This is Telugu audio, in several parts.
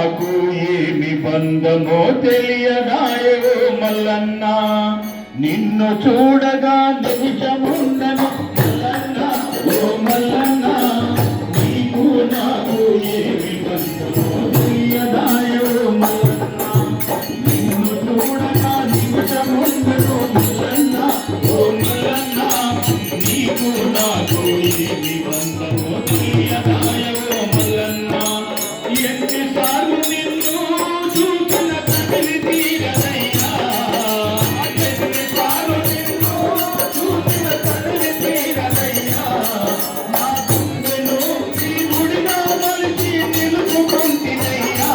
నాకు ఏమి బంధమో తెలియదాయో మల్లన్న, నిన్ను చూడగా నిమిషముండను మల్లన్న, ఓ మల్లన్న, నీకు నాకు ఏమి బంధమో తెలియదాయో మల్లన్న, నిన్ను చూడగా నిమిషముండను మల్లన్న, ఓ మల్లన్న, నీకు నాకు ఏమి బంధమో తెలియదాయో మల్లన్న. ఎన్నిసార్లు నిన్ను చూసిన కదిలి తీరదయ్యా, ఎన్నిసార్లు నిన్ను చూసిన కదిలి తీరదయ్యా, నా గుండెను నీ గుడిగా మలిచి నిలుపుకుంటినయ్యా,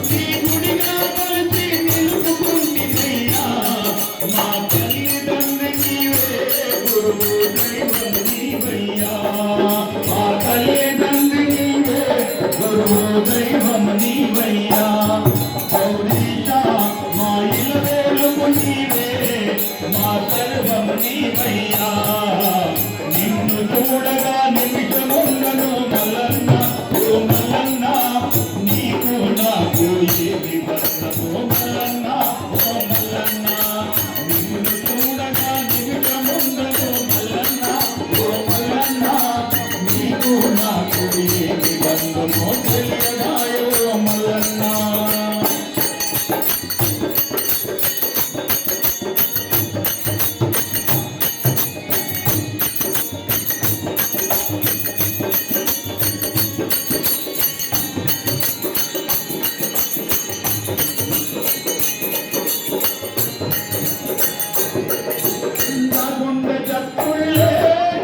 నీ గుడిగా మలిచి నిలుపుకుంటినయ్యా, నా తల్లిదండ్రి నీవే, గురువు దైవం నీవయ్యా, మా తల్లిదండ్రి గురువు దైవం నీవయ్యా, గౌరీశ మా ఇలవేలుగు నీవే, మా సర్వం నీవయ్యా, నిన్ను చూడగా నిమిషముండను మల్లన్న, ఓ మల్లన్న, నీకు నాకు ఏమి బంధమో మల్లన్న, ఓ మల్లన్న, నిన్ను చూడగా నిమిషముండను మల్లన్న, ఓ మల్లన్న, నీకు నాకు ఏమి బంధమో తెలియదాయో మల్లన్న. నా గుండె చప్పుళ్ళే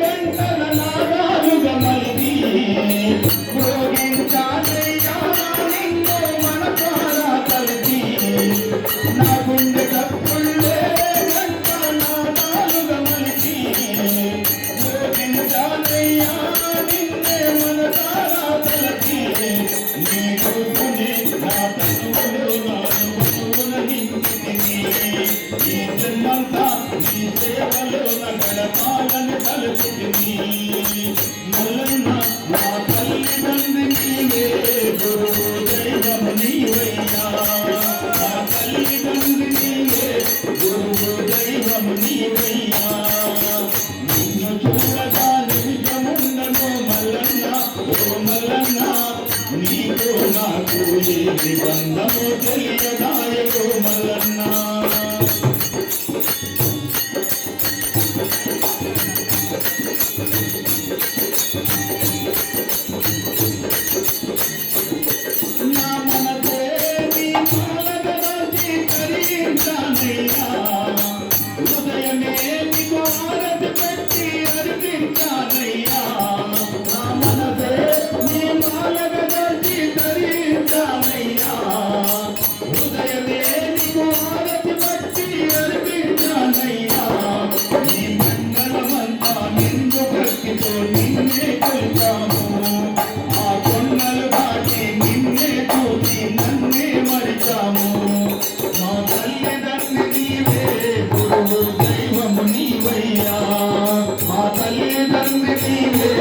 గంటల నాదాలుగా మలిగి మ్రోగించాలయ్యా నిన్ను మనసారా కలిసి, నా గుండె చప్పుళ్ళే గంటల నాదాలుగా మలిగి మ్రోగించాలయ్యా నిన్నే మనసారా కలిసి, నీ కొడుకుని నా తనువులో నా నువ్వున నింపితిని, ఈ జన్మంతా నీ సేవలో గడపాలని తలుచుకుని, మల్లన్న నా తల్లిదండ్రి నీవే, గురువు దైవం నీవయ్యా, నా తల్లిదండ్రి నీవే, గురువు దైవం నీవయ్యా, నిన్ను చూడగా నిమిషముండను మల్లన్న, ఓ మల్లన్న, నీకు నాకు ఏమి బంధమో తెలియదాయో మల్లన్న. నా మనసే నీ మాలగలసి తరించానయ్యా, హృదయమే నీకు ఆరతి పెట్టి అర్పించానయ్యా, నా మనసే నీ మాలగలసి తరించానయ్యా, హృదయమే నీకు ఆరతి పెట్టి అర్పించానయ్యా, నీ మంగళమంతా నిన్ను భక్తితో నిన్నే కొలిచాము, ఆ కొండలు దాటి నిన్నే చూసి నన్నే మరిచాము, మా తల్లిదండ్రి నీవే, గురువు దైవము నీవయ్యా, మా తల్లిదండ్రి నీవే,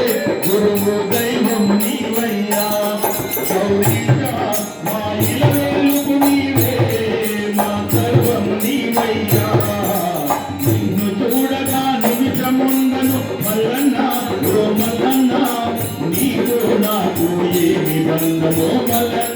గురువు దైవము నీవయ్యా, గౌరీశ మా ఇలవేలుగు నీవే, మా సర్వం నీవయ్యా, నిన్ను చూడగా నిమిషముండను మల్లన్న, ఓ మల్లన్న, నీకు నాకు ఏమి బంధమో మల్లన్న.